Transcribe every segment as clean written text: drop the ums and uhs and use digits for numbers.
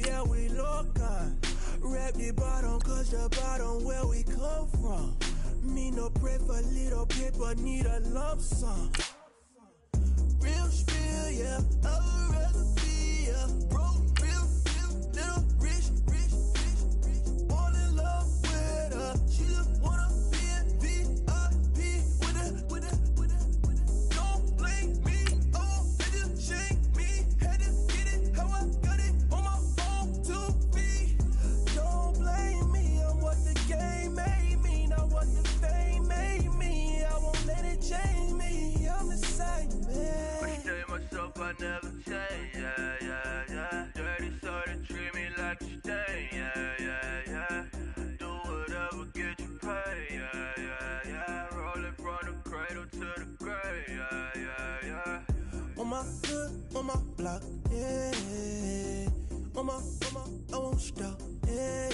yeah, we local. Rap the bottom, cause the bottom where we come from. Me no pray for little paper, need a lump sum. Real spill, yeah, I would rather be, yeah. Broke, real, little rich. All in love with her. She just wanna be in VIP with it. Don't blame me, oh, they just shame me. Had to get it, how I got it on my own 2 feet. Don't blame me, I'm what the game made me, not what the fame made me. I won't let it change me, I'm the same, man. I stay myself, I never change, yeah. Dirty so they treat me like a stain, yeah. Do whatever, get you paid, yeah. Rolling from the cradle to the grave, yeah. On my hood, on my block, yeah. On my, I won't stop, yeah.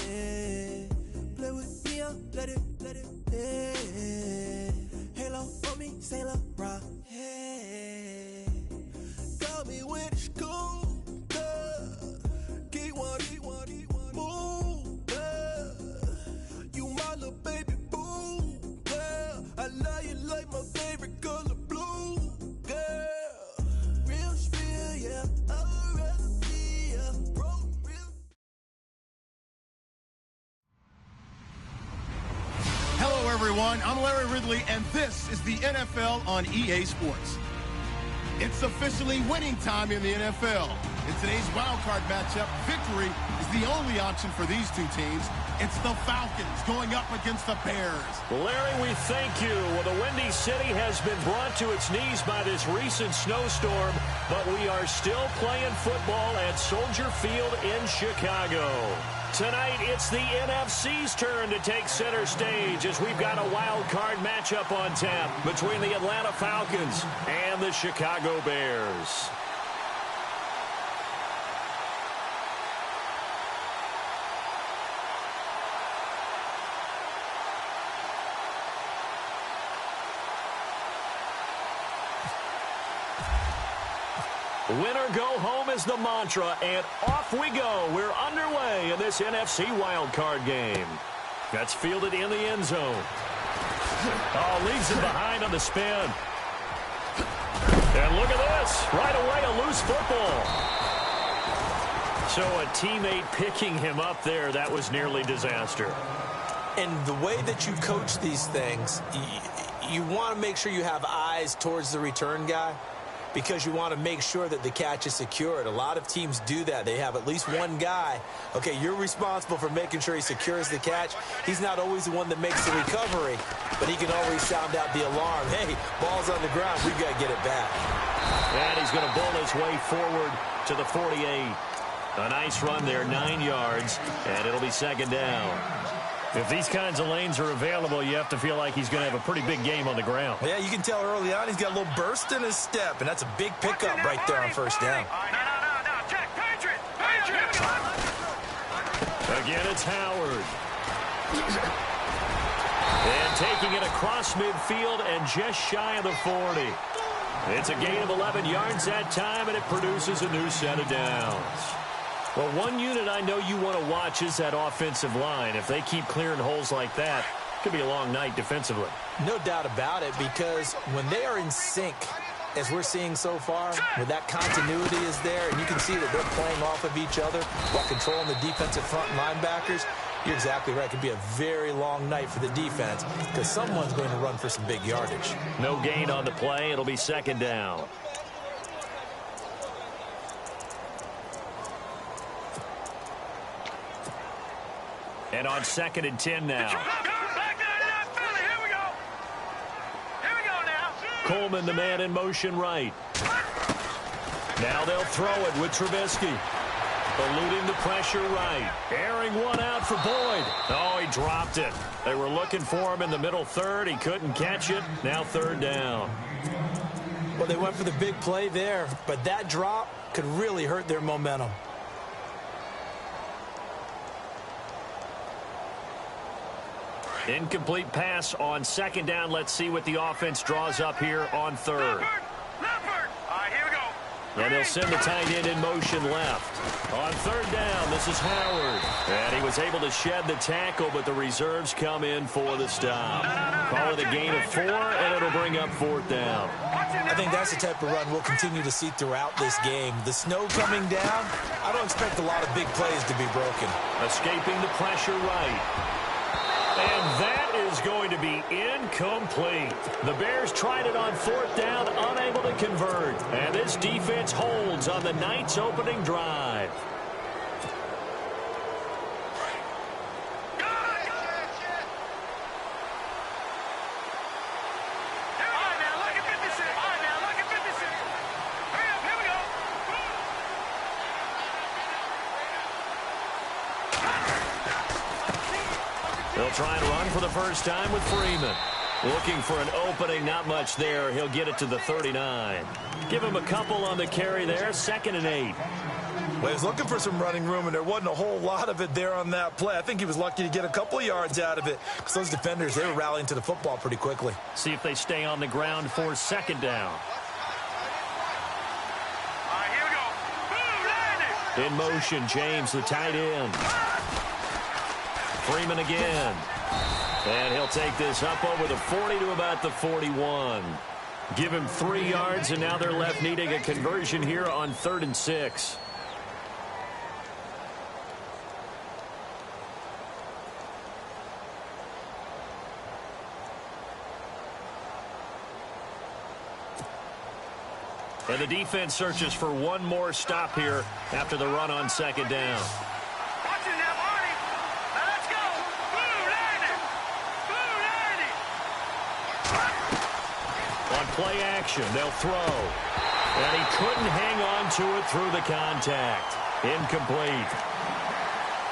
Play with me, I'll let it, yeah. Halo on me, Saint Laurent, yeah. Got me with the school, Keep one, move, you my little baby boo, girl. I love you like my favorite color blue, girl. Real spill, yeah, I would rather be, yeah. Broke, real. Hello, everyone. I'm Larry Ridley, and this is the NFL on EA Sports. It's officially winning time in the NFL. In today's wildcard matchup, victory is the only option for these two teams. It's the Falcons going up against the Bears. Larry, we thank you. Well, the Windy City has been brought to its knees by this recent snowstorm, but we are still playing football at Soldier Field in Chicago. Tonight, it's the NFC's turn to take center stage as we've got a wild card matchup on tap between the Atlanta Falcons and the Chicago Bears. Win or go home is the mantra, and off we go. We're underway in this NFC wildcard game. That's fielded in the end zone. Oh, leaves it behind on the spin. And look at this. Right away, a loose football. So a teammate picking him up there, that was nearly disaster. And the way that you coach these things, you want to make sure you have eyes towards the return guy, because you want to make sure that the catch is secured. A lot of teams do that. They have at least one guy. Okay, you're responsible for making sure he secures the catch. He's not always the one that makes the recovery, but he can always sound out the alarm. Hey, ball's on the ground. We've got to get it back. And he's going to bull his way forward to the 48. A nice run there, 9 yards, and it'll be second down. If these kinds of lanes are available, you have to feel like he's going to have a pretty big game on the ground. Yeah, you can tell early on he's got a little burst in his step, and that's a big pickup right there on first down. No, check, Patriot! Again, it's Howard. And taking it across midfield and just shy of the 40. It's a gain of 11 yards that time, and it produces a new set of downs. Well, one unit I know you want to watch is that offensive line. If they keep clearing holes like that, it could be a long night defensively. No doubt about it, because when they are in sync, as we're seeing so far, where that continuity is there, and you can see that they're playing off of each other while controlling the defensive front linebackers, you're exactly right. It could be a very long night for the defense because someone's going to run for some big yardage. No gain on the play. It'll be second down. And on 2nd and 10 now. Coleman, the man in motion right. Now they'll throw it with Trubisky. Eluding the pressure right. Airing one out for Boyd. Oh, he dropped it. They were looking for him in the middle third. He couldn't catch it. Now third down. Well, they went for the big play there, but that drop could really hurt their momentum. Incomplete pass on second down. Let's see what the offense draws up here on third. Leopard! All right, here we go. And they'll send the tight end in motion left. On third down, this is Howard. And he was able to shed the tackle, but the reserves come in for the stop. Call it a gain of 4, and it'll bring up fourth down. I think that's the type of run we'll continue to see throughout this game. The snow coming down, I don't expect a lot of big plays to be broken. Escaping the pressure right. And that is going to be incomplete. The Bears tried it on fourth down, unable to convert. And this defense holds on the Knights' opening drive. They'll try and run for the first time with Freeman. Looking for an opening, not much there. He'll get it to the 39. Give him a couple on the carry there, 2nd and 8. Well, he was looking for some running room, and there wasn't a whole lot of it there on that play. I think he was lucky to get a couple of yards out of it because those defenders, they were rallying to the football pretty quickly. See if they stay on the ground for 2nd down. All right, here we go. In motion, James, the tight end. Freeman again. And he'll take this up over the 40 to about the 41. Give him 3 yards, and now they're left needing a conversion here on 3rd and 6. And the defense searches for one more stop here after the run on 2nd down. Watch it now, Marty. Now let's go. Blue landing. Blue landing. On play action, they'll throw. And he couldn't hang on to it through the contact. Incomplete.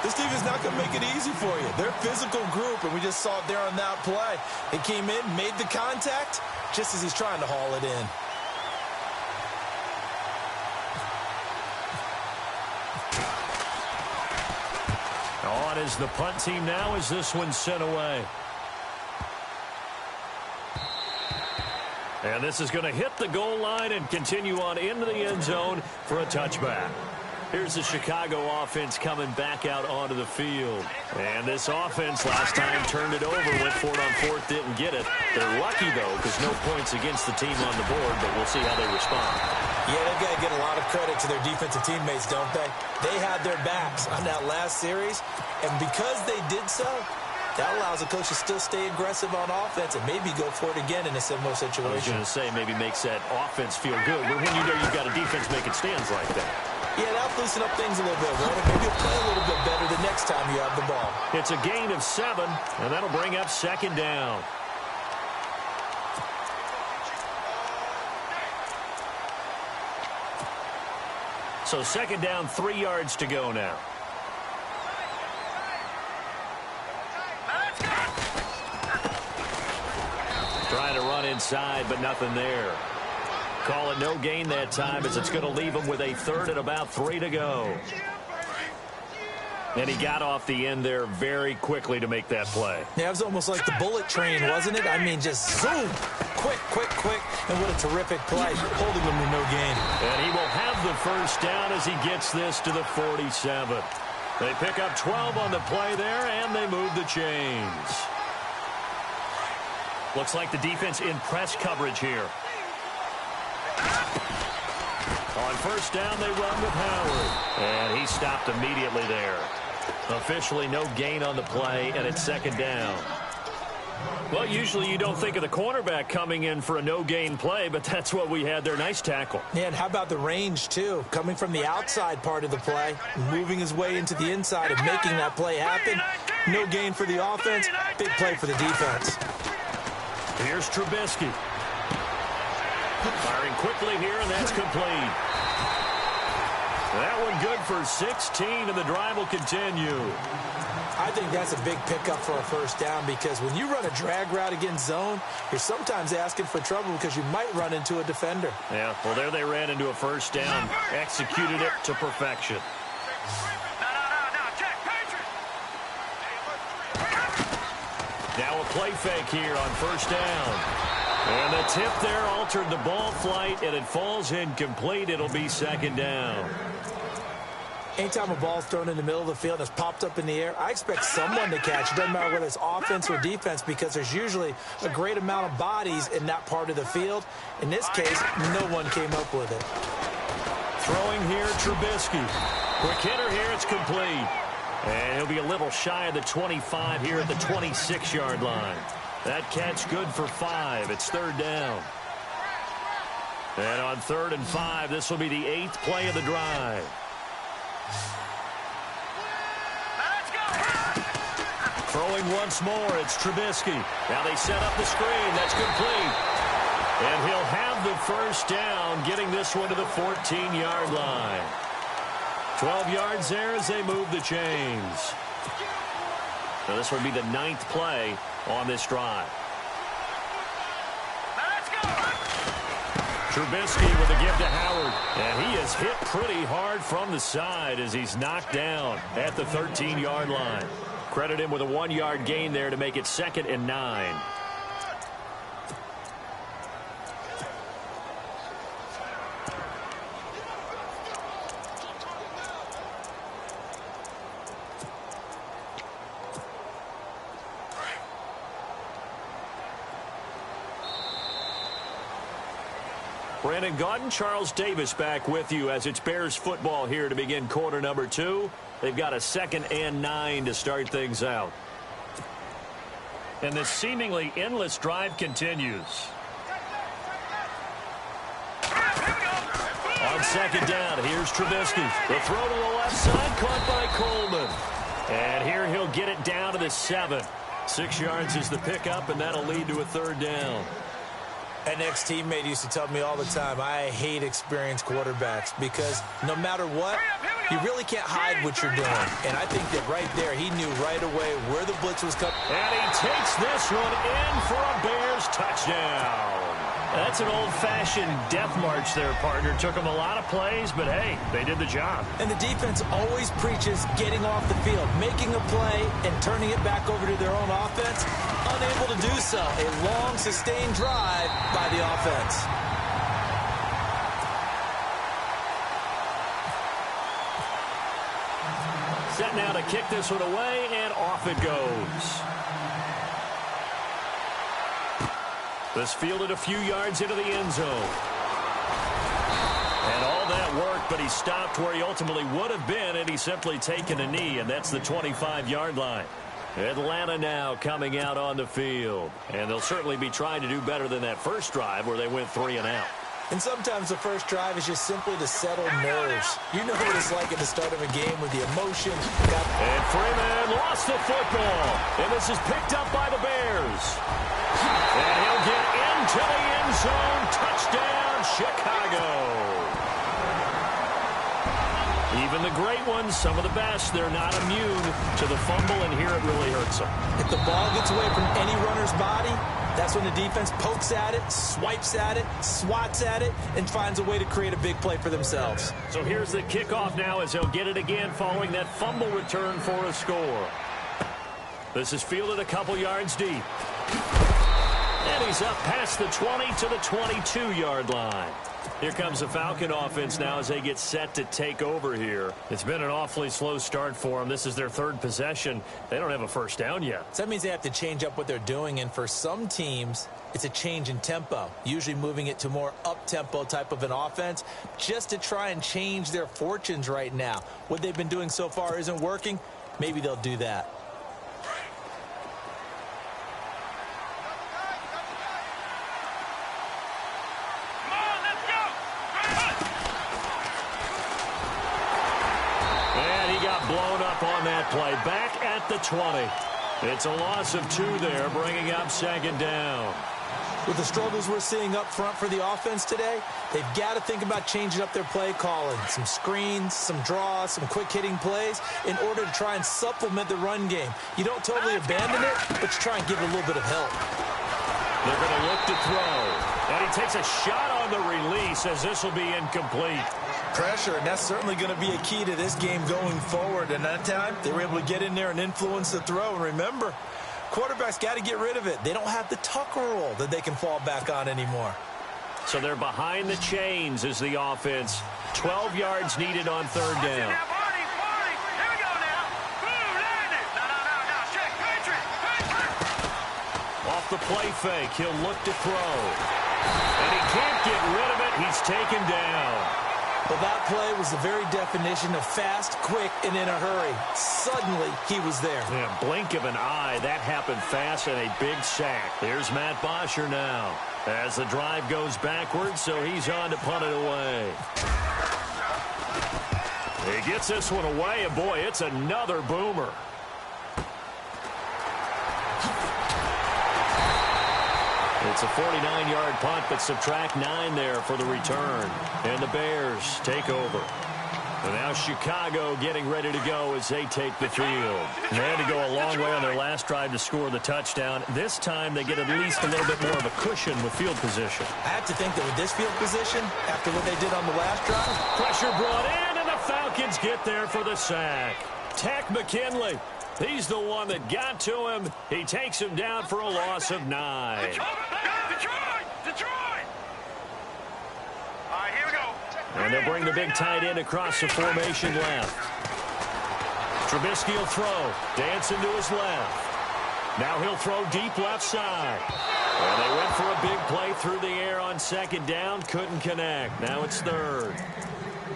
This team is not going to make it easy for you. They're a physical group, and we just saw it there on that play. He came in, made the contact, just as he's trying to haul it in. On is the punt team now as this one's sent away. And this is going to hit the goal line and continue on into the end zone for a touchback. Here's the Chicago offense coming back out onto the field. And this offense last time turned it over, went for it on 4th, didn't get it. They're lucky, though, because no points against the team on the board, but we'll see how they respond. Yeah, they've got to get a lot of credit to their defensive teammates, don't they? They had their backs on that last series, and because they did so, that allows the coach to still stay aggressive on offense and maybe go for it again in a similar situation. I was going to say maybe makes that offense feel good, but when you know you've got a defense making stands like that. Yeah, that'll loosen up things a little bit, won't it? Maybe you'll play a little bit better the next time you have the ball. It's a gain of 7, and that'll bring up 2nd down. So 2nd down, 3 yards to go now. Trying to run inside, but nothing there. Call it no gain that time as it's going to leave him with a 3rd and about 3 to go. And he got off the end there very quickly to make that play. Yeah, it was almost like the bullet train, wasn't it? I mean, just zoom. Quick, quick, quick. And what a terrific play, holding him to no gain. And he will have the first down as he gets this to the 47. They pick up 12 on the play there, and they move the chains. Looks like the defense in press coverage here. On first down, they run with Howard. And he stopped immediately there. Officially no gain on the play, and it's 2nd down. Well, usually you don't think of the cornerback coming in for a no-gain play, but that's what we had there. Nice tackle. Yeah, and how about the range, too? Coming from the outside part of the play, moving his way into the inside and making that play happen. No gain for the offense, big play for the defense. Here's Trubisky. Firing quickly here, and that's complete. That one good for 16, and the drive will continue. I think that's a big pickup for a first down because when you run a drag route against zone, you're sometimes asking for trouble because you might run into a defender. Yeah, well, there they ran into a first down, executed it to perfection. Now a play fake here on first down. And the tip there altered the ball flight, and it falls incomplete. It'll be second down. Anytime a ball's thrown in the middle of the field and it's popped up in the air, I expect someone to catch. It doesn't matter whether it's offense or defense, because there's usually a great amount of bodies in that part of the field. In this case, no one came up with it. Throwing here, Trubisky. Quick hitter here, it's complete. And he'll be a little shy of the 25 here at the 26-yard line. That catch good for 5. It's third down. And on 3rd and 5, this will be the 8th play of the drive. Throwing once more, it's Trubisky. Now they set up the screen. That's complete. And he'll have the first down, getting this one to the 14-yard line. 12 yards there as they move the chains. So this would be the 9th play on this drive. Trubisky with a give to Howard. And he is hit pretty hard from the side as he's knocked down at the 13-yard line. Credit him with a 1-yard gain there to make it 2nd and 9. Brandon Gaudin, Charles Davis back with you as it's Bears football here to begin quarter number 2. They've got a 2nd and 9 to start things out. And this seemingly endless drive continues. On 2nd down, here's Trubisky. The throw to the left side, caught by Coleman. And here he'll get it down to the 7. 6 yards is the pickup, and that'll lead to a 3rd down. An ex-teammate used to tell me all the time, I hate experienced quarterbacks because no matter what, you really can't hide what you're doing. And I think that right there, he knew right away where the blitz was coming. And he takes this one in for a Bears touchdown. That's an old-fashioned death march there, partner. Took them a lot of plays, but hey, they did the job. And the defense always preaches getting off the field, making a play, and turning it back over to their own offense. Unable to do so. A long, sustained drive by the offense. Set now to kick this one away, and off it goes. This fielded a few yards into the end zone. And all that worked, but he stopped where he ultimately would have been had he simply taken a knee, and that's the 25-yard line. Atlanta now coming out on the field. And they'll certainly be trying to do better than that first drive where they went 3 and out. And sometimes the first drive is just simply to settle nerves. You know what it's like at the start of a game with the emotion. And Freeman lost the football. And this is picked up by the Bears. And he'll get into the end zone. Touchdown, Chicago. Even the great ones, some of the best, they're not immune to the fumble, and here it really hurts them. If the ball gets away from any runner's body, that's when the defense pokes at it, swipes at it, swats at it, and finds a way to create a big play for themselves. So here's the kickoff now as he'll get it again following that fumble return for a score. This is fielded a couple yards deep. And he's up past the 20 to the 22-yard line. Here comes the Falcon offense now as they get set to take over here. It's been an awfully slow start for them. This is their 3rd possession. They don't have a first down yet. So that means they have to change up what they're doing, and for some teams, it's a change in tempo, usually moving it to more up-tempo type of an offense just to try and change their fortunes right now. What they've been doing so far isn't working. Maybe they'll do that. Blown up on that play. Back at the 20. It's a loss of 2 there, bringing up 2nd down. With the struggles we're seeing up front for the offense today, they've got to think about changing up their play calling. Some screens, some draws, some quick-hitting plays in order to try and supplement the run game. You don't totally abandon it, but you try and give it a little bit of help. They're going to look to throw. And he takes a shot on the release as this will be incomplete. Pressure, and that's certainly going to be a key to this game going forward. And that time, they were able to get in there and influence the throw. And remember, Quarterback's got to get rid of it. They don't have the tuck roll that they can fall back on anymore. So they're behind the chains as the offense. 12 yards needed on third down. Off the play fake, he'll look to throw. And he can't get rid of it. He's taken down. Well, that play was the very definition of fast, quick, and in a hurry. Suddenly, he was there. Yeah, blink of an eye. That happened fast and a big sack. Here's Matt Bosher now as the drive goes backwards, so he's on to punt it away. He gets this one away, and boy, it's another boomer. It's a 49-yard punt, but subtract 9 there for the return. And the Bears take over. And now Chicago getting ready to go as they take the field. They had to go a long way on their last drive to score the touchdown. This time they get at least a little bit more of a cushion with field position. I have to think that with this field position, after what they did on the last drive. Pressure brought in, and the Falcons get there for the sack. Takk McKinley. He's the one that got to him. He takes him down for a loss of 9. Detroit! All right, here we go. And they'll bring the big tight end across the formation left. Trubisky will throw. Dancing to his left. Now he'll throw deep left side. And they went for a big play through the air on second down. Couldn't connect. Now it's third.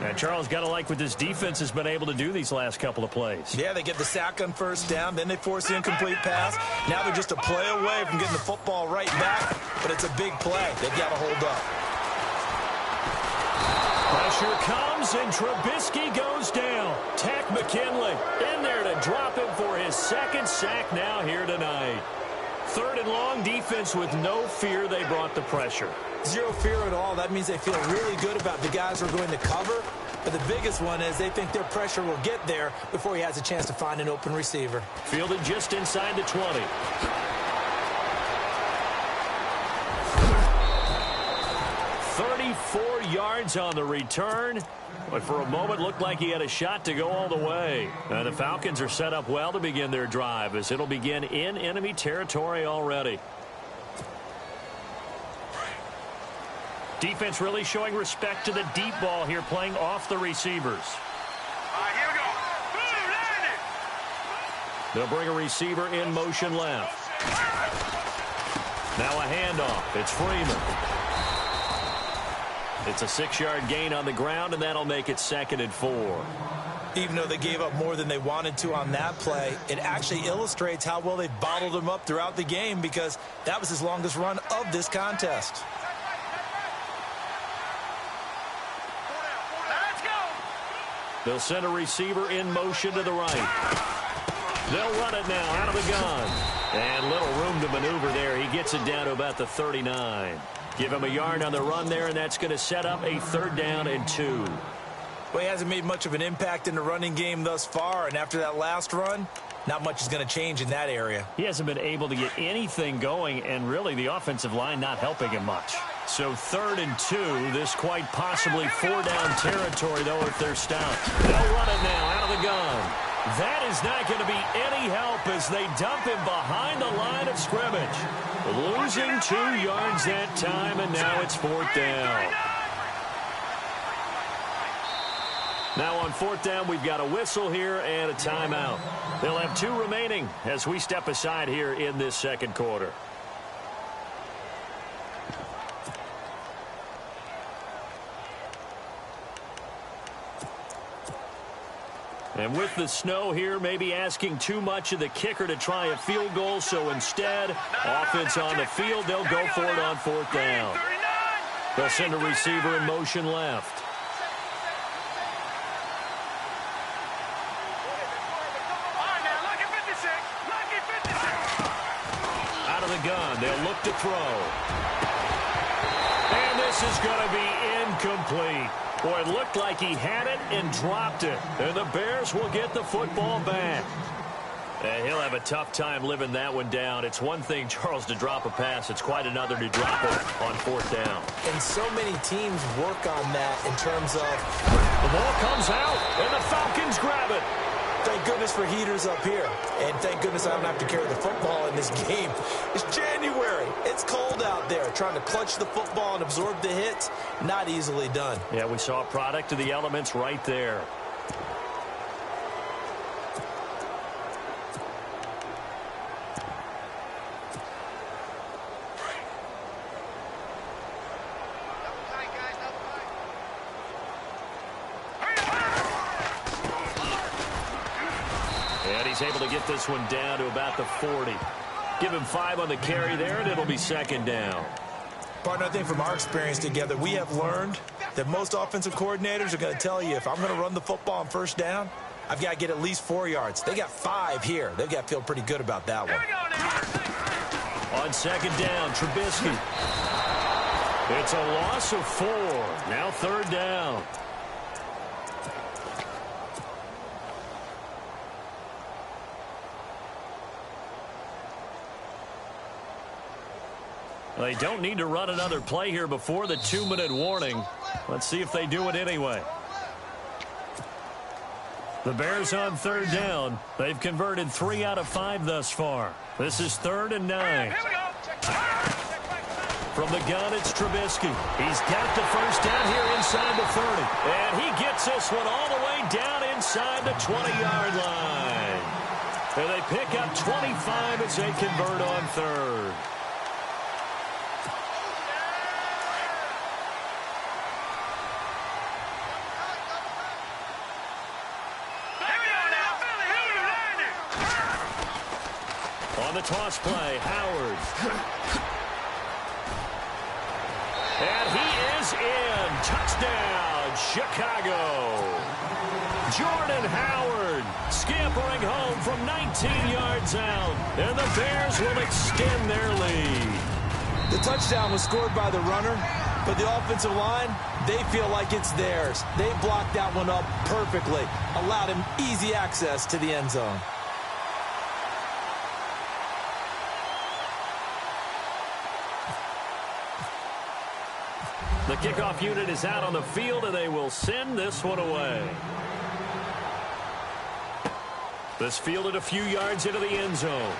And Charles, got to like what this defense has been able to do these last couple of plays. Yeah, they get the sack on first down, then they force the incomplete pass. Now they're just a play away from getting the football right back, but it's a big play. They've got to hold up. Pressure comes, and Trubisky goes down. Takk McKinley in there to drop him for his second sack now here tonight. Third and long, defense with no fear. They brought the pressure. Zero fear at all. That means they feel really good about the guys who are going to cover. But the biggest one is they think their pressure will get there before he has a chance to find an open receiver. Fielded just inside the 20. Yards on the return, but for a moment looked like he had a shot to go all the way. The Falcons are set up well to begin their drive as it'll begin in enemy territory already. Defense really showing respect to the deep ball here, playing off the receivers. All right, here we go. Boom, They'll bring a receiver in motion left. Now a handoff. It's Freeman. It's a 6-yard gain on the ground, and that'll make it 2nd and 4. Even though they gave up more than they wanted to on that play, it actually illustrates how well they bottled him up throughout the game because that was his longest run of this contest. let's go. They'll send a receiver in motion to the right. They'll run it now out of the gun. And little room to maneuver there. He gets it down to about the 39. Give him a yard on the run there, and that's going to set up a 3rd down and 2. Well, he hasn't made much of an impact in the running game thus far, and after that last run, not much is going to change in that area. He hasn't been able to get anything going, and really the offensive line not helping him much. So 3rd and 2, this quite possibly 4-down territory, though, if they're stopped. They'll run it now out of the gun. That is not going to be any help as they dump him behind the line of scrimmage. Losing 2 yards that time, and now it's 4th down. Now on 4th down, we've got a whistle here and a timeout. They'll have 2 remaining as we step aside here in this 2nd quarter. And with the snow here, maybe asking too much of the kicker to try a field goal. So instead, offense on the field, they'll go for it on 4th down. They'll send a receiver in motion left. Out of the gun, they'll look to throw. And this is going to be incomplete. Boy, it looked like he had it and dropped it. And the Bears will get the football back. And he'll have a tough time living that one down. It's one thing, Charles, to drop a pass. It's quite another to drop it on 4th down. And so many teams work on that in terms of... The ball comes out, and the Falcons grab it. Thank goodness for heaters up here. And thank goodness I don't have to carry the football in this game. It's January. It's cold out there. Trying to clutch the football and absorb the hits, not easily done. Yeah, we saw a product of the elements right there. And he's able to get this one down to about the 40. Give him 5 on the carry there, and it'll be second down. Partner, I think from our experience together, we have learned that most offensive coordinators are going to tell you, if I'm going to run the football on first down, I've got to get at least 4 yards. They got 5 here. They've got to feel pretty good about that one. On second down, Trubisky. It's a loss of 4. Now third down. They don't need to run another play here before the 2-minute warning. Let's see if they do it anyway. The Bears on third down. They've converted 3 out of 5 thus far. This is 3rd and 9. From the gun, it's Trubisky. He's got the first down here inside the 30. And he gets this one all the way down inside the 20-yard line. And they pick up 25 as they convert on third. The toss play, Howard. And he is in. Touchdown, Chicago. Jordan Howard scampering home from 19 yards out. And the Bears will extend their lead. The touchdown was scored by the runner, but the offensive line, they feel like it's theirs. They blocked that one up perfectly, allowed him easy access to the end zone. The kickoff unit is out on the field, and they will send this one away. This fielded a few yards into the end zone.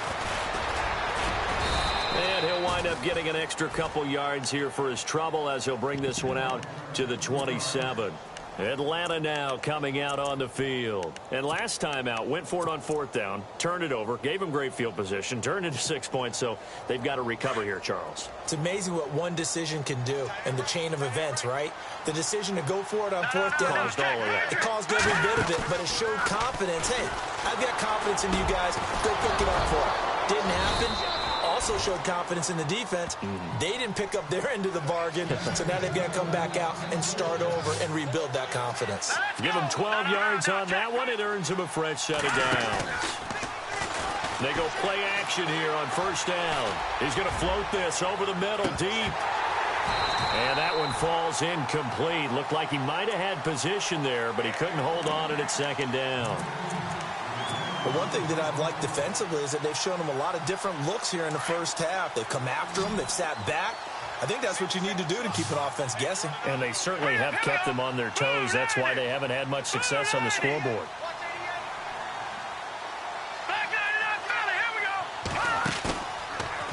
And he'll wind up getting an extra couple yards here for his trouble as he'll bring this one out to the 27. Atlanta now coming out on the field. And last time out, went for it on 4th down, turned it over, gave him great field position, turned it to 6 points, so they've got to recover here, Charles. It's amazing what one decision can do in the chain of events, right? The decision to go for it on 4th down, caused all of that. It caused every bit of it, but it showed confidence. Hey, I've got confidence in you guys. Go pick it up for it. Didn't happen. Also showed confidence in the defense. They didn't pick up their end of the bargain, so now they've got to come back out and start over and rebuild that confidence. Give him 12 yards on that one. It earns him a fresh set of downs. They go play action here on first down. He's going to float this over the middle deep. And that one falls incomplete. Looked like he might have had position there, but he couldn't hold on it at second down. But one thing that I've liked defensively is that they've shown him a lot of different looks here in the first half. They've come after him. They've sat back. I think that's what you need to do to keep an offense guessing. And they certainly have kept them on their toes. That's why they haven't had much success on the scoreboard.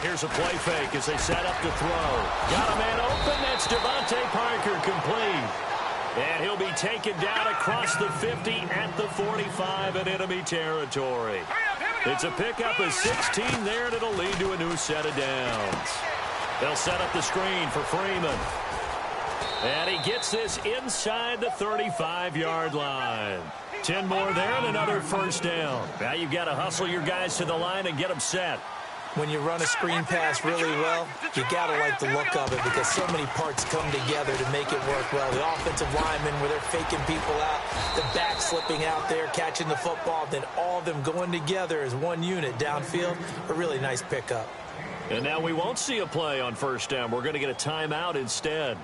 Here's a play fake as they set up to throw. Got a man open. That's Devontae Parker complete. And he'll be taken down across the 50 at the 45 in enemy territory. It's a pickup of 16 there, and it'll lead to a new set of downs. They'll set up the screen for Freeman. And he gets this inside the 35-yard line. 10 more there and another first down. Now you've got to hustle your guys to the line and get them set. When you run a screen pass really well, you got to like the look of it because so many parts come together to make it work well. The offensive linemen where they're faking people out, the back slipping out there, catching the football, then all of them going together as one unit downfield. A really nice pickup. And now we won't see a play on first down. We're going to get a timeout instead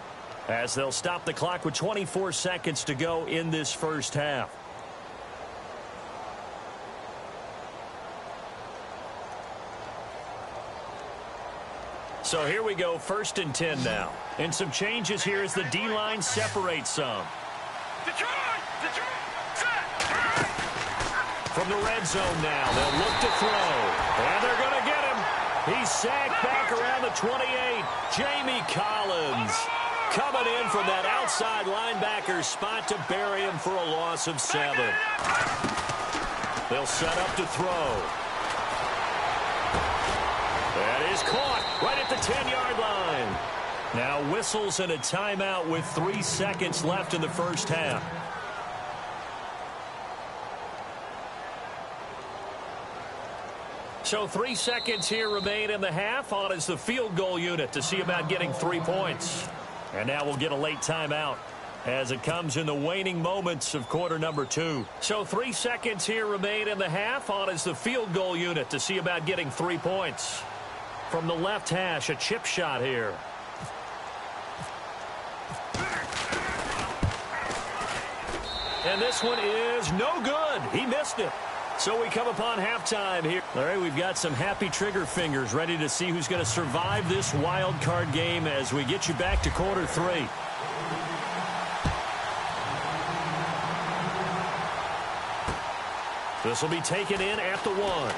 as they'll stop the clock with 24 seconds to go in this first half. So here we go, 1st and 10 now. And some changes here as the D-line separates some. From the red zone now, they'll look to throw. And they're going to get him. He's sacked back around the 28. Jamie Collins coming in from that outside linebacker spot to bury him for a loss of 7. They'll set up to throw. That is caught right at the 10-yard line. Now whistles and a timeout with 3 seconds left in the first half. So 3 seconds here remain in the half. On is the field goal unit to see about getting 3 points. And now we'll get a late timeout as it comes in the waning moments of quarter number 2. So 3 seconds here remain in the half. On is the field goal unit to see about getting 3 points. From the left hash, a chip shot here. And this one is no good. He missed it. So we come upon halftime here. All right, we've got some happy trigger fingers ready to see who's going to survive this wild card game as we get you back to quarter 3. This will be taken in at the 1.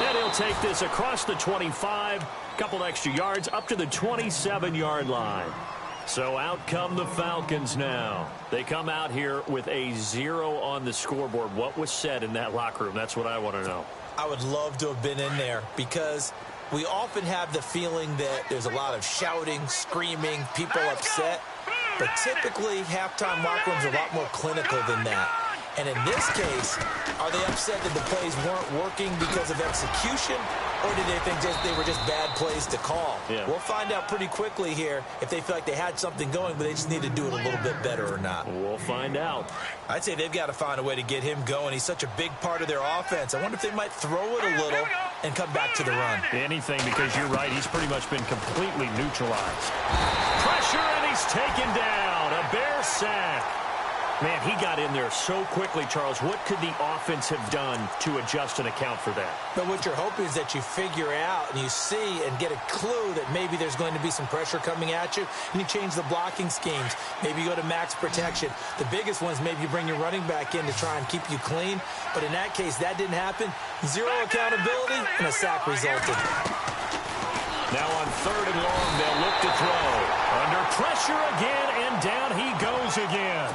And he'll take this across the 25, couple extra yards up to the 27-yard line. So out come the Falcons now. They come out here with a 0 on the scoreboard. What was said in that locker room? That's what I want to know. I would love to have been in there because we often have the feeling that there's a lot of shouting, screaming, people upset. But typically, halftime locker rooms are a lot more clinical than that. And in this case, are they upset that the plays weren't working because of execution, or did they think they were just bad plays to call? Yeah. We'll find out pretty quickly here if they feel like they had something going, but they just need to do it a little bit better or not. We'll find out. I'd say they've got to find a way to get him going. He's such a big part of their offense. I wonder if they might throw it a little and come back to the run. Anything, because you're right. He's pretty much been completely neutralized. Pressure, and he's taken down. A Bear sack. Man, he got in there so quickly, Charles. What could the offense have done to adjust and account for that? But what you're hoping is that you figure out and you see and get a clue that maybe there's going to be some pressure coming at you, and you change the blocking schemes. Maybe you go to max protection. The biggest one is maybe you bring your running back in to try and keep you clean. But in that case, that didn't happen. 0 accountability, and a sack resulted. Now on 3rd and long, they'll look to throw. Under pressure again, and down he goes again.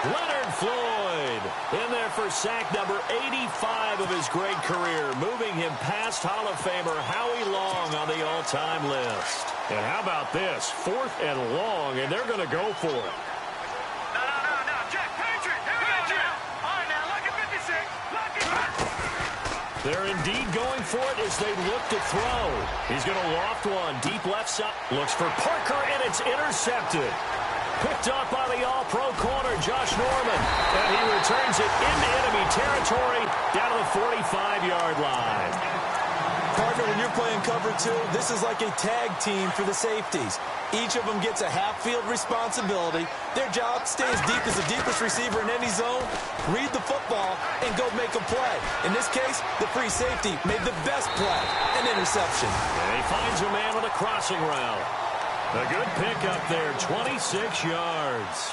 Leonard Floyd in there for sack number 85 of his great career, moving him past Hall of Famer Howie Long on the all-time list. And how about this? 4th and long, and they're going to go for it. No, Jack, Patriot, here we go, Jack. All right, now, look at 56. Look at They're indeed going for it as they look to throw. He's going to loft one, deep left side. Looks for Parker, and it's intercepted. Picked up by the all-pro corner, Josh Norman. And he returns it into enemy territory down to the 45-yard line. Partner, when you're playing cover 2, this is like a tag team for the safeties. Each of them gets a half-field responsibility. Their job, stay as deep as the deepest receiver in any zone, read the football, and go make a play. In this case, the free safety made the best play, an interception. And he finds a man on the crossing route. A good pickup there, 26 yards.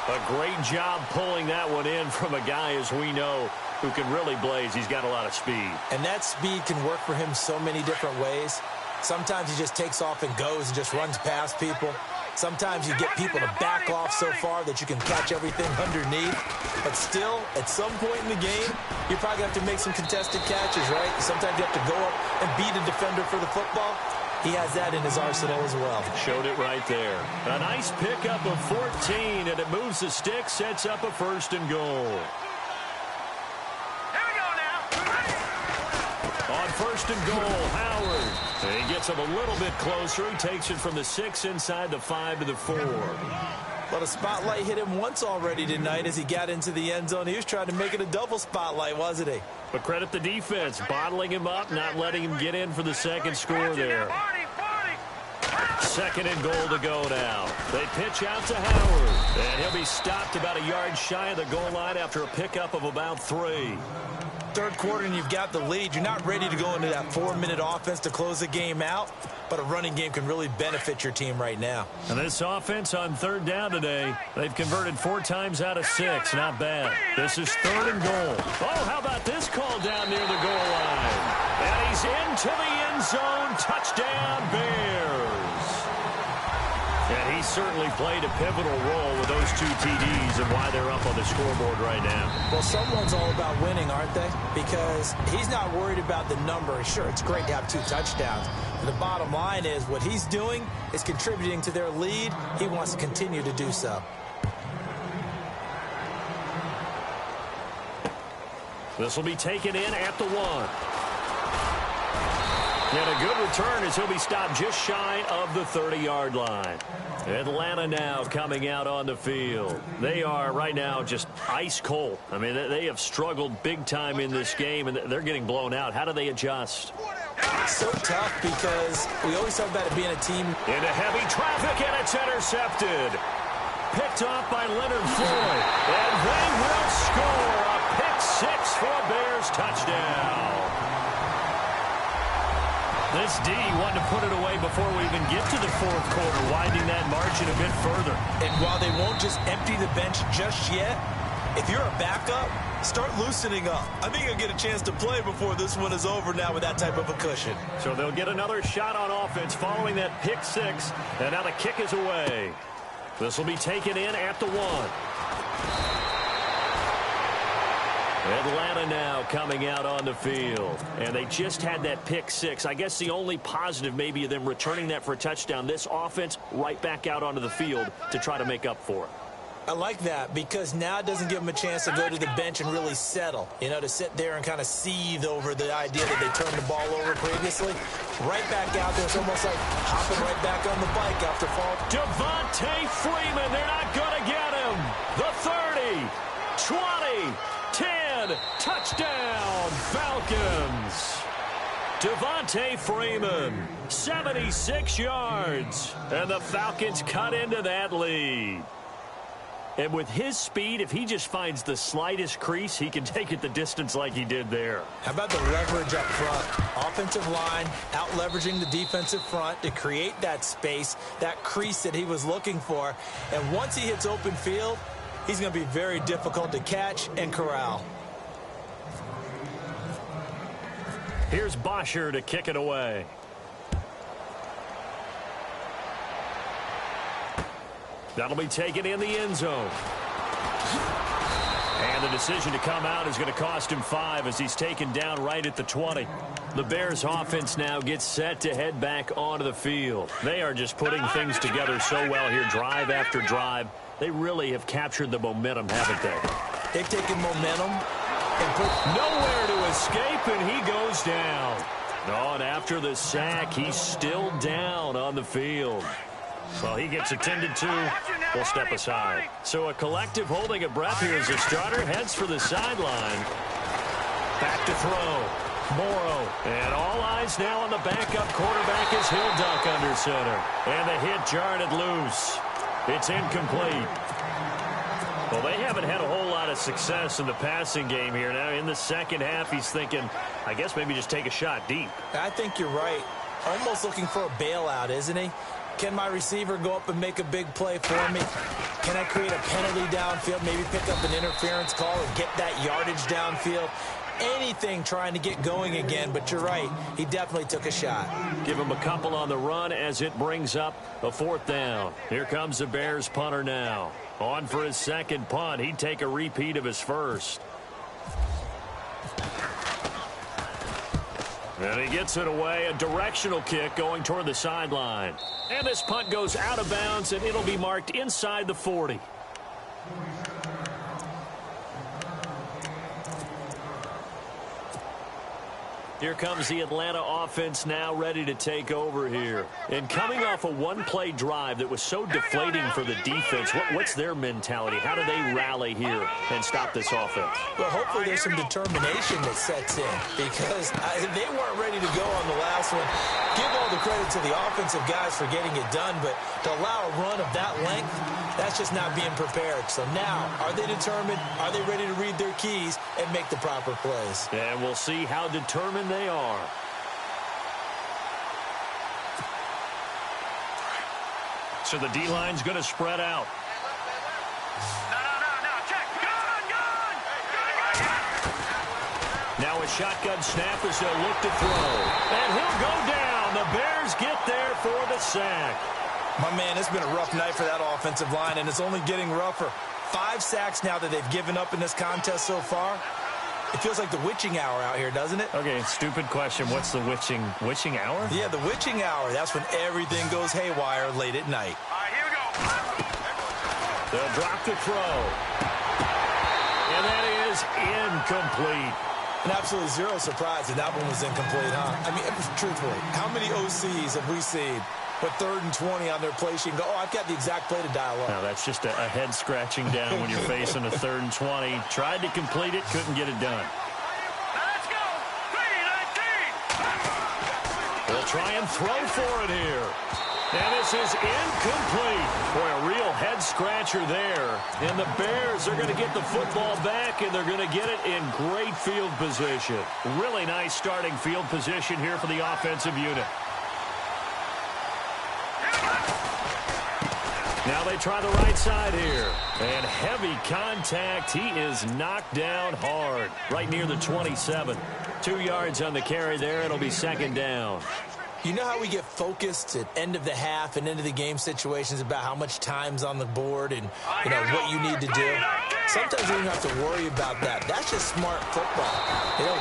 A great job pulling that one in from a guy, as we know, who can really blaze. He's got a lot of speed. And that speed can work for him so many different ways. Sometimes he just takes off and goes and just runs past people. Sometimes you get people to back off so far that you can catch everything underneath. But still, at some point in the game, you're probably going to have to make some contested catches, right? Sometimes you have to go up and beat a defender for the football. He has that in his arsenal as well. Showed it right there. A nice pickup of 14, and it moves the stick, sets up a 1st and goal. Here we go now. On 1st and goal, Howard. And he gets him a little bit closer. He takes it from the 6 inside the 5 to the 4. Well, the spotlight hit him once already tonight as he got into the end zone. He was trying to make it a double spotlight, wasn't he? But credit the defense, bottling him up, not letting him get in for the second score there. 2nd and goal to go now. They pitch out to Howard, and he'll be stopped about a yard shy of the goal line after a pickup of about 3. Third quarter and you've got the lead. You're not ready to go into that 4-minute offense to close the game out, but a running game can really benefit your team right now. And this offense on 3rd down today, they've converted 4 times out of 6. Not bad. This is 3rd and goal. Oh, how about this call down near the goal line? And he's into the end zone. Touchdown, Bears. And he certainly played a pivotal role with those 2 TDs and why they're up on the scoreboard right now. Well, someone's all about winning, aren't they? Because he's not worried about the number. Sure, it's great to have 2 touchdowns. But the bottom line is what he's doing is contributing to their lead. He wants to continue to do so. This will be taken in at the 1. And a good return as he'll be stopped just shy of the 30-yard line. Atlanta now coming out on the field. They are right now just ice cold. I mean, they have struggled big time in this game, and they're getting blown out. How do they adjust? So tough because we always talk about it being a team. Into heavy traffic, and it's intercepted. Picked off by Leonard Floyd. And they will score a pick-6 for a Bears touchdown. This D wanted to put it away before we even get to the 4th quarter, widening that margin a bit further. And while they won't just empty the bench just yet, if you're a backup, start loosening up. I think you'll get a chance to play before this one is over now with that type of a cushion. So they'll get another shot on offense following that pick-6, and now the kick is away. This will be taken in at the 1. Atlanta now coming out on the field. And they just had that pick-6. I guess the only positive maybe of them returning that for a touchdown. This offense right back out onto the field to try to make up for it. I like that because now it doesn't give them a chance to go to the bench and really settle. You know, to sit there and kind of seethe over the idea that they turned the ball over previously. Right back out there. It's almost like hopping right back on the bike after fall. Devontae Freeman, they're not going to get him. The 30, 20, 10, touchdown, Falcons. Devontae Freeman, 76 yards, and the Falcons cut into that lead. And with his speed, if he just finds the slightest crease, he can take it the distance like he did there. How about the leverage up front? Offensive line out leveraging the defensive front to create that space, that crease that he was looking for. And once he hits open field, he's going to be very difficult to catch and corral. Here's Bosher to kick it away. That'll be taken in the end zone. And the decision to come out is going to cost him 5 as he's taken down right at the 20. The Bears offense now gets set to head back onto the field. They are just putting things together so well here, drive after drive. They really have captured the momentum, haven't they? They've taken momentum and put nowhere to escape, and he goes down. Oh, and after the sack, he's still down on the field. Well, he gets attended to. We'll step aside. So a collective holding a breath here as the starter heads for the sideline. Back to throw. Morrow. And all eyes now on the backup quarterback as he'll duck under center. And the hit jarred it loose. It's incomplete. Well, they haven't had a whole lot of success in the passing game here. Now, in the second half, he's thinking, I guess maybe just take a shot deep. I think you're right. Almost looking for a bailout, isn't he? Can my receiver go up and make a big play for me? Can I create a penalty downfield, maybe pick up an interference call and get that yardage downfield? Anything trying to get going again, but you're right. He definitely took a shot. Give him a couple on the run as it brings up a 4th down. Here comes the Bears punter now. On for his second punt. He'd take a repeat of his first. And he gets it away, a directional kick going toward the sideline. And this punt goes out of bounds, and it'll be marked inside the 40. Here comes the Atlanta offense now ready to take over here. And coming off a one-play drive that was so deflating for the defense, what's their mentality? How do they rally here and stop this offense? Well, hopefully there's some determination that sets in because they weren't ready to go on the last one. Give all the credit to the offensive guys for getting it done, but to allow a run of that length, that's just not being prepared. So now, are they determined? Are they ready to read their keys and make the proper plays? And we'll see how determined they are. So the D-line's going to spread out. No, check. Gun! Now a shotgun snap as they'll look to throw. And he'll go down. The Bears get there for the sack. My man, it's been a rough night for that offensive line, and it's only getting rougher. 5 sacks now that they've given up in this contest so far. It feels like the witching hour out here, doesn't it? Okay, stupid question. What's the witching hour? Yeah, the witching hour. That's when everything goes haywire late at night. All right, here we go. They'll drop the throw. And that is incomplete. And absolutely zero surprise that one was incomplete, huh? I mean, truthfully, how many OCs have we seen with 3rd and 20 on their play sheet and go, oh, I've got the exact play to dial up? Now, that's just a head scratching down when you're facing a 3rd and 20. Tried to complete it, couldn't get it done. Now let's go. 3-19. They'll try and throw for it here. And this is incomplete. Boy, a real head-scratcher there. And the Bears are going to get the football back, and they're going to get it in great field position. Really nice starting field position here for the offensive unit. Now they try the right side here. And heavy contact. He is knocked down hard. Right near the 27. 2 yards on the carry there. It'll be 2nd down. You know how we get focused at end of the half and end of the game situations about how much time's on the board and what you need to do? Sometimes you don't have to worry about that. That's just smart football.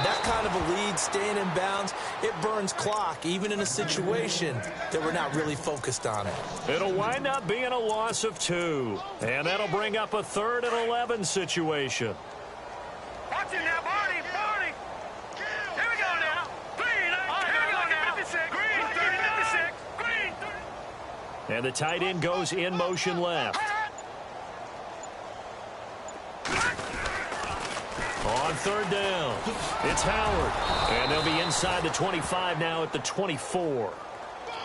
That kind of a lead, staying in bounds, it burns clock, even in a situation that we're not really focused on it. It'll wind up being a loss of 2. And that'll bring up a 3rd and 11 situation. Watch it now, Barney. Here we go now. 3-19. Here we go now. 56. Green, 56. Green. And the tight end goes in motion left. On 3rd down, it's Howard. And they'll be inside the 25 now at the 24.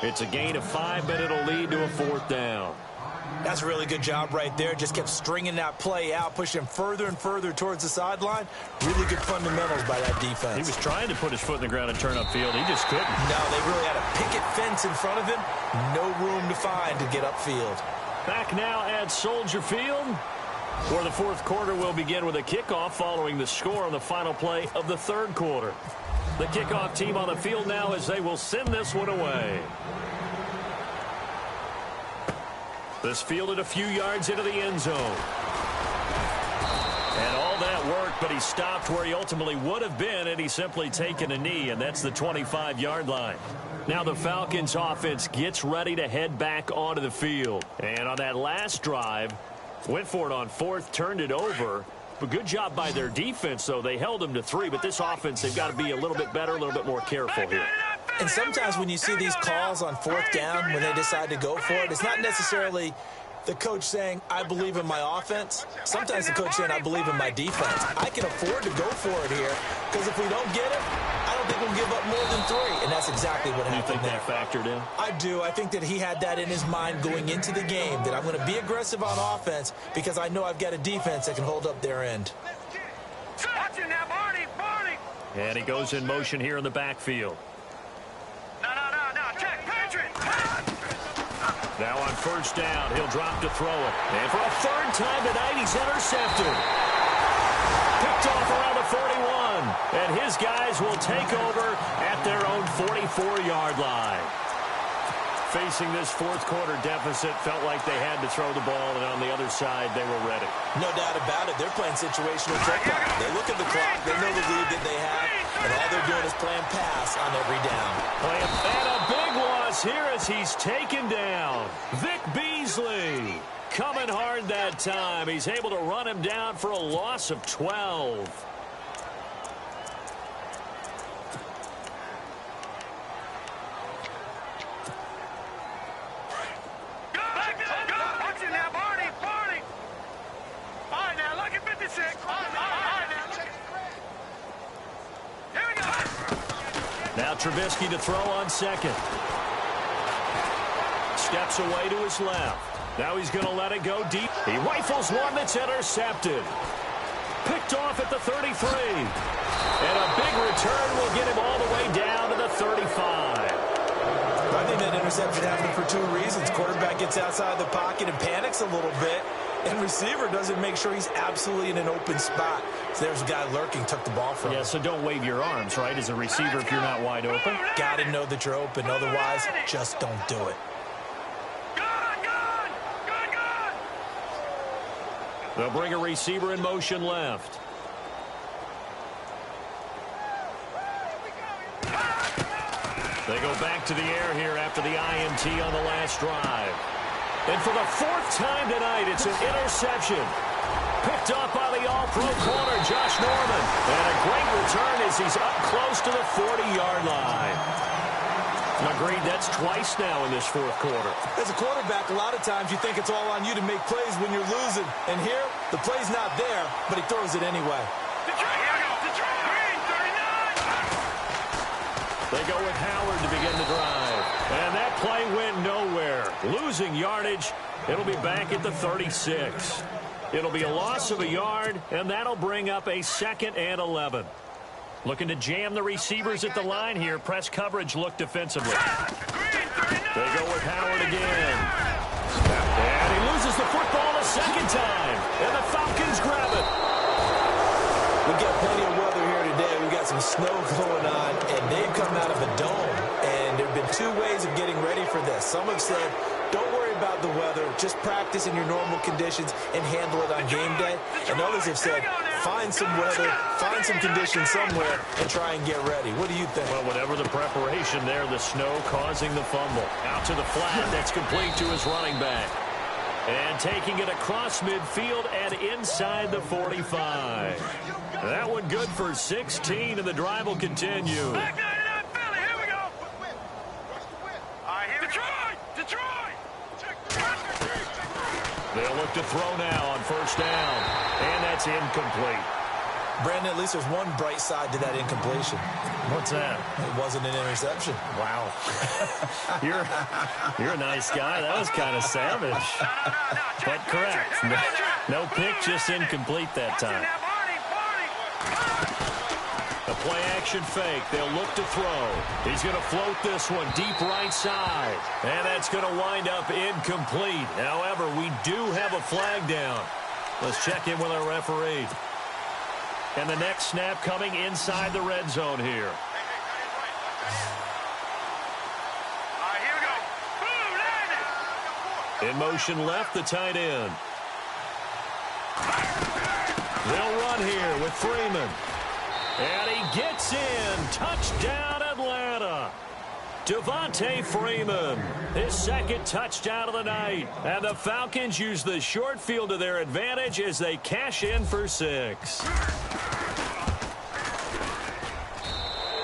It's a gain of 5, but it'll lead to a 4th down. That's a really good job right there. Just kept stringing that play out, pushing further and further towards the sideline. Really good fundamentals by that defense. He was trying to put his foot in the ground and turn upfield. He just couldn't. No, they really had a picket fence in front of him. No room to find to get upfield. Back now at Soldier Field, where the 4th quarter will begin with a kickoff following the score on the final play of the 3rd quarter. The kickoff team on the field now as they will send this one away. This fielded a few yards into the end zone. And all that worked, but he stopped where he ultimately would have been had he simply taken a knee, and that's the 25-yard line. Now the Falcons offense gets ready to head back onto the field. And on that last drive, went for it on 4th, turned it over. But good job by their defense, though. They held them to 3, but this offense, they've got to be a little bit better, a little bit more careful here. And sometimes when you see these calls on 4th down, when they decide to go for it, it's not necessarily the coach saying, I believe in my offense. Sometimes the coach saying, I believe in my defense. I can afford to go for it here, because if we don't get it, I don't think we'll give up more than 3. And that's exactly what happened there. You think that factored in? I do. I think that he had that in his mind going into the game, that I'm going to be aggressive on offense because I know I've got a defense that can hold up their end. Watch it now, Barney. And he goes in motion here in the backfield. No. Check. Patriot. Now on 1st down, he'll drop to throw it. And for a 3rd time tonight, he's intercepted. Picked off around the 41. And his guys will take over at their own 44-yard line. Facing this 4th quarter deficit, felt like they had to throw the ball, and on the other side, they were ready. No doubt about it. They're playing situational football. They look at the clock. They know the lead that they have, and all they're doing is playing pass on every down. And a big loss here as he's taken down. Vic Beasley coming hard that time. He's able to run him down for a loss of 12. Trubisky to throw on second. Steps away to his left. Now he's going to let it go deep. He rifles one that's intercepted. Picked off at the 33. And a big return will get him all the way down to the 35. I think that interception happened for two reasons. Quarterback gets outside the pocket and panics a little bit. And receiver doesn't make sure he's absolutely in an open spot. So there's a guy lurking, took the ball from him. Yeah, so don't wave your arms, right, as a receiver if you're not wide open. Got to know that you're open. Otherwise, just don't do it. They'll bring a receiver in motion left. They go back to the air here after the INT on the last drive. And for the fourth time tonight, it's an interception. Picked up by the all-pro corner, Josh Norman. And a great return as he's up close to the 40-yard line. Agreed, that's twice now in this fourth quarter. As a quarterback, a lot of times you think it's all on you to make plays when you're losing. And here, the play's not there, but he throws it anyway. They go with Howard to begin the drive. And that play went nowhere. Losing yardage. It'll be back at the 36. It'll be a loss of a yard, and that'll bring up a 2nd and 11. Looking to jam the receivers at the line here. Press coverage look defensively. They go with Howard again. And he loses the football a second time. And the Falcons grab it. We've got plenty of weather here today. We've got some snow going on, and they've come out of a dome. And there have been two ways of getting ready for this. Some have said, don't worry about the weather. Just practice in your normal conditions and handle it on game day. And others have said, find some weather, find some conditions somewhere, and try and get ready. What do you think? Well, whatever the preparation there, the snow causing the fumble. Out to the flat, that's complete to his running back. And taking it across midfield and inside the 45. That one good for 16, and the drive will continue. They'll look to throw now on first down. And that's incomplete. Brandon, at least there's one bright side to that incompletion. What's that? It wasn't an interception. Wow. You're a nice guy. That was kind of savage. But correct. No pick, just incomplete that time. A play-action fake. They'll look to throw. He's going to float this one deep right side. And that's going to wind up incomplete. However, we do have a flag down. Let's check in with our referee. And the next snap coming inside the red zone here. In motion left, the tight end. They'll run here with Freeman. And he gets in. Touchdown, Atlanta. Devontae Freeman, his second touchdown of the night. And the Falcons use the short field to their advantage as they cash in for 6.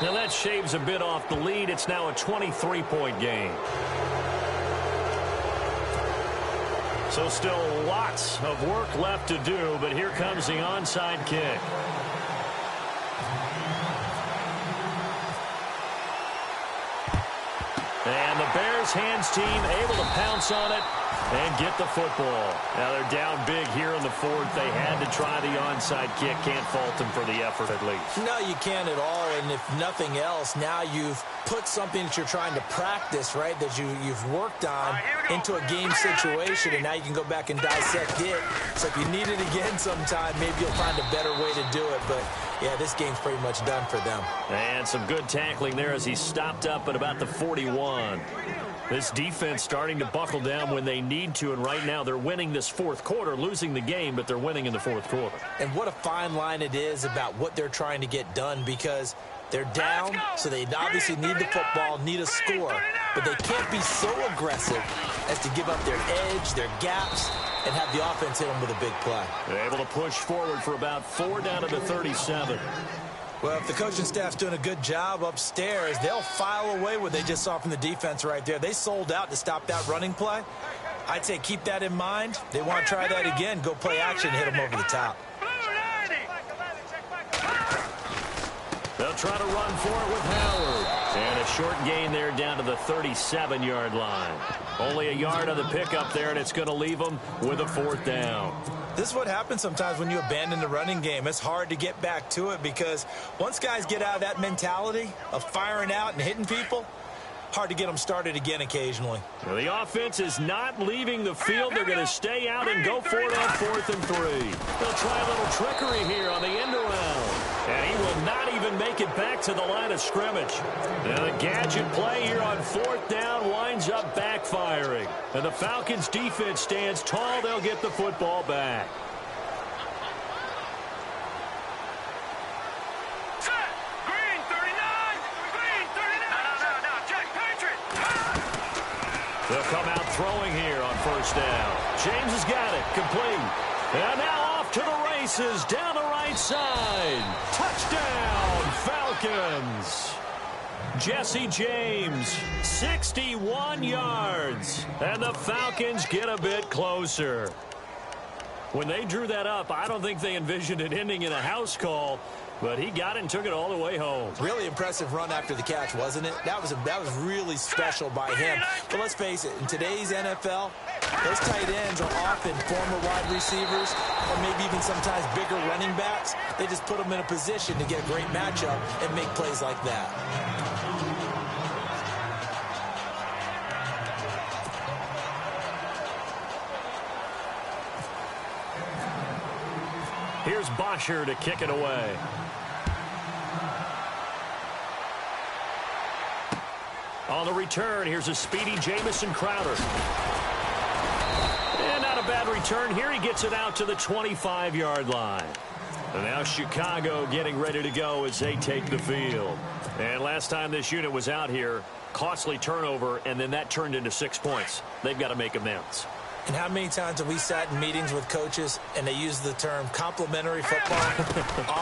Now that shaves a bit off the lead. It's now a 23-point game. So still lots of work left to do, but here comes the onside kick. And the Bears hands team able to pounce on it and get the football. Now they're down big here in the fourth. They had to try the onside kick. Can't fault them for the effort at least. No, you can't at all. And if nothing else, now you've put something that you're trying to practice, right, that you've worked on into a game situation, and now you can go back and dissect it. So if you need it again sometime, maybe you'll find a better way to do it. But, yeah, this game's pretty much done for them. And some good tackling there as he stopped up at about the 41. This defense starting to buckle down when they need to, and right now they're winning this fourth quarter, losing the game, but they're winning in the fourth quarter. And what a fine line it is about what they're trying to get done, because they're down, so they obviously need the football, need a score, but they can't be so aggressive as to give up their edge, their gaps, and have the offense hit them with a big play. They're able to push forward for about 4 down to the 37. Well, if the coaching staff's doing a good job upstairs, they'll file away what they just saw from the defense right there. They sold out to stop that running play. I'd say keep that in mind. They want to try that again, go play action, hit them over the top. They'll try to run for it with Howard. And a short gain there down to the 37-yard line. Only a yard on the pickup there, and it's going to leave them with a 4th down. This is what happens sometimes when you abandon the running game. It's hard to get back to it because once guys get out of that mentality of firing out and hitting people, hard to get them started again occasionally. Well, the offense is not leaving the field. They're going to stay out and go for it on 4th and 3. They'll try a little trickery here on the end around. And he will not even make it back to the line of scrimmage. Now the gadget play here on 4th down winds up backfiring. And the Falcons defense stands tall. They'll get the football back. They'll come out throwing here on 1st down. James has got it. Complete. And now off to the races down the right side. Touchdown, Falcons. Jesse James, 61 yards. And the Falcons get a bit closer. When they drew that up, I don't think they envisioned it ending in a house call. But he got it and took it all the way home. Really impressive run after the catch, wasn't it? That was really special by him. But let's face it, in today's NFL, those tight ends are often former wide receivers or maybe even sometimes bigger running backs. They just put them in a position to get a great matchup and make plays like that. Here's Bosher to kick it away. On the return, here's a speedy Jamison Crowder. And not a bad return here. He gets it out to the 25-yard line. And now Chicago getting ready to go as they take the field. And last time this unit was out here, costly turnover, and then that turned into 6 points. They've got to make amends. And how many times have we sat in meetings with coaches and they use the term complementary football?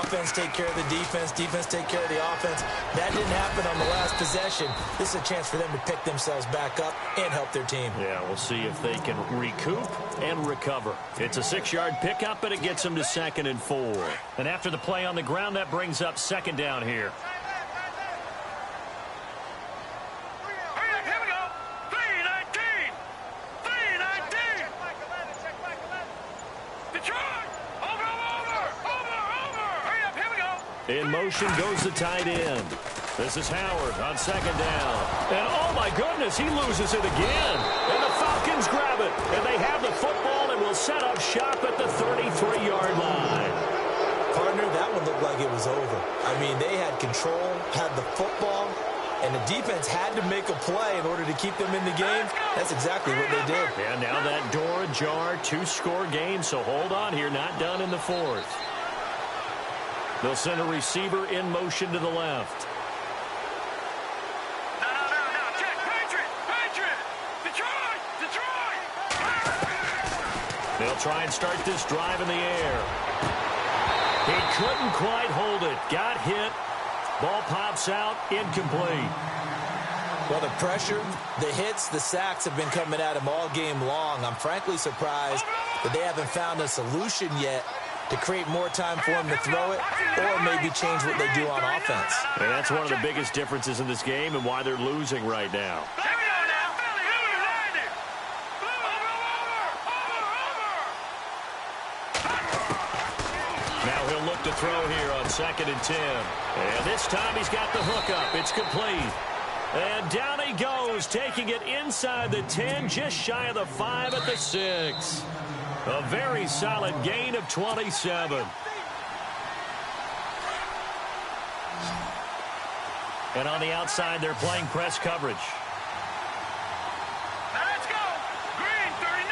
Offense take care of the defense, defense take care of the offense. That didn't happen on the last possession. This is a chance for them to pick themselves back up and help their team. Yeah, we'll see if they can recoup and recover. It's a 6-yard pickup, but it gets them to 2nd and 4. And after the play on the ground, that brings up 2nd down here. In motion goes the tight end. This is Howard on 2nd down. And oh my goodness, he loses it again. And the Falcons grab it. And they have the football and will set up shop at the 33-yard line. Partner, that one looked like it was over. I mean, they had control, had the football, and the defense had to make a play in order to keep them in the game. That's exactly what they did. And now that door ajar, 2-score game, so hold on here, not done in the 4th. They'll send a receiver in motion to the left. No. Check. Patriot. Detroit. They'll try and start this drive in the air. He couldn't quite hold it. Got hit. Ball pops out. Incomplete. Well, the pressure, the hits, the sacks have been coming at him all game long. I'm frankly surprised that they haven't found a solution yet to create more time for him to throw it or maybe change what they do on offense. And that's one of the biggest differences in this game and why they're losing right now. Now he'll look to throw here on 2nd and 10. And this time he's got the hook up. It's complete. And down he goes, taking it inside the 10, just shy of the 5 at the 6. A very solid gain of 27. And on the outside, they're playing press coverage. Now let's go. Green 39.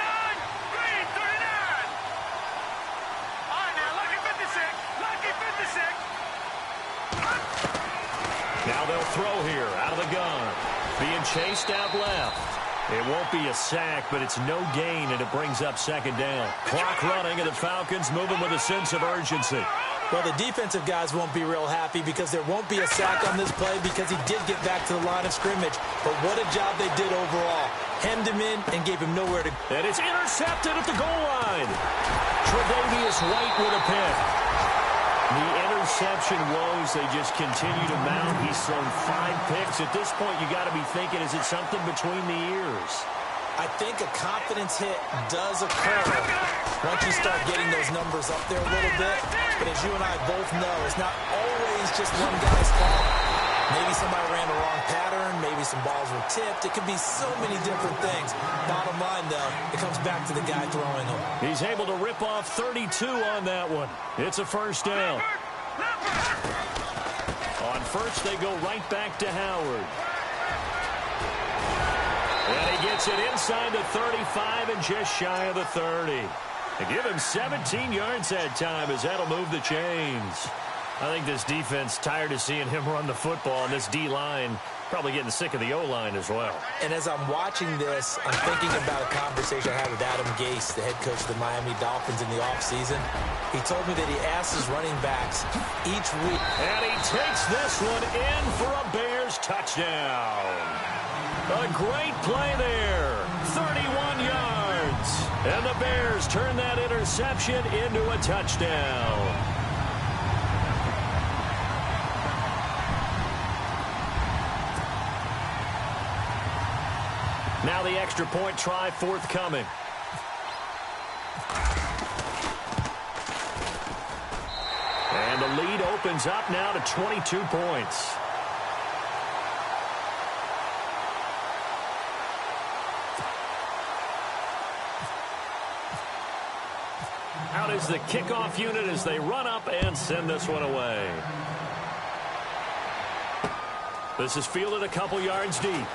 All right, now, lucky 56. Now they'll throw here out of the gun. Being chased out left. It won't be a sack, but it's no gain, and it brings up 2nd down. Clock running, and the Falcons moving with a sense of urgency. Well, the defensive guys won't be real happy because there won't be a sack on this play because he did get back to the line of scrimmage. But what a job they did overall. Hemmed him in and gave him nowhere to go. And it's intercepted at the goal line. Tre'Davious White with a pick. The interception woes, they just continue to mount. He's thrown 5 picks. At this point, you got to be thinking, is it something between the ears? I think a confidence hit does occur once you start getting those numbers up there a little bit. But as you and I both know, it's not always just one guy's fault. Maybe somebody ran the wrong pattern. Maybe some balls were tipped. It could be so many different things. Bottom line, though, it comes back to the guy throwing them. He's able to rip off 32 on that one. It's a first down. On first, they go right back to Howard. And he gets it inside the 35 and just shy of the 30. They give him 17 yards that time as that'll move the chains. I think this defense tired of seeing him run the football, and this D-line probably getting sick of the O-line as well. And as I'm watching this, I'm thinking about a conversation I had with Adam Gase, the head coach of the Miami Dolphins in the offseason. He told me that he asked his running backs each week. And he takes this one in for a Bears touchdown. A great play there. 31 yards. And the Bears turn that interception into a touchdown. Now the extra point try forthcoming. And the lead opens up now to 22 points. Out is the kickoff unit as they run up and send this one away. This is fielded a couple yards deep.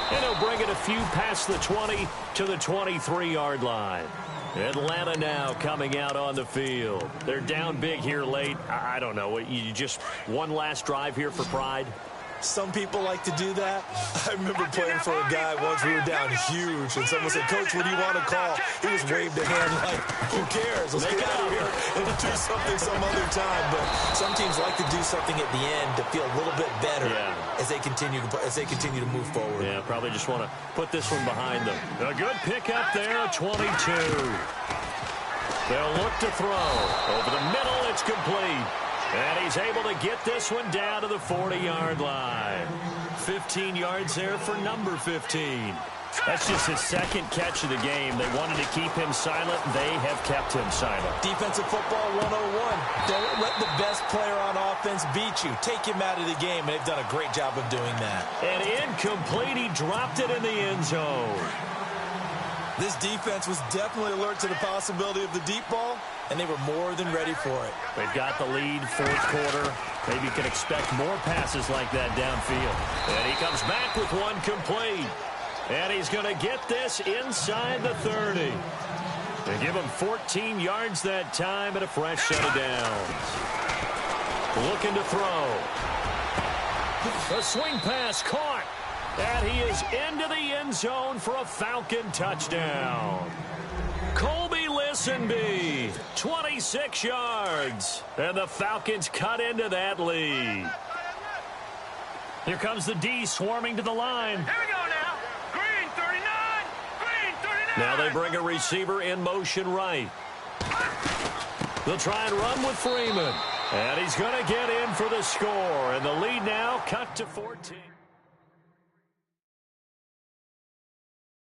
And he'll bring it a few past the 20 to the 23-yard line. Atlanta now coming out on the field. They're down big here late. I don't know. You just one last drive here for pride? Some people like to do that. I remember playing for a guy once. We were down huge, and someone said, "Coach, what do you want to call?" He just waved a hand like, "Who cares? Let's get out of here and do something some other time." But some teams like to do something at the end to feel a little bit better as they continue to move forward. Yeah, probably just want to put this one behind them. A good pickup there, 22. They'll look to throw. Over the middle, it's complete. And he's able to get this one down to the 40-yard line. 15 yards there for number 15. That's just his second catch of the game. They wanted to keep him silent. They have kept him silent. Defensive football 101. Don't let the best player on offense beat you. Take him out of the game, and they've done a great job of doing that. And incomplete. He dropped it in the end zone. This defense was definitely alert to the possibility of the deep ball, and they were more than ready for it. They've got the lead, fourth quarter. Maybe you can expect more passes like that downfield. And he comes back with one complete. And he's going to get this inside the 30. They give him 14 yards that time and a fresh set of downs. Looking to throw. A swing pass caught. And he is into the end zone for a Falcon touchdown. Colby Listenby, 26 yards. And the Falcons cut into that lead. Here comes the D swarming to the line. Here we go now. Green 39. Green 39. Now they bring a receiver in motion right. They'll try and run with Freeman. And he's going to get in for the score. And the lead now cut to 14.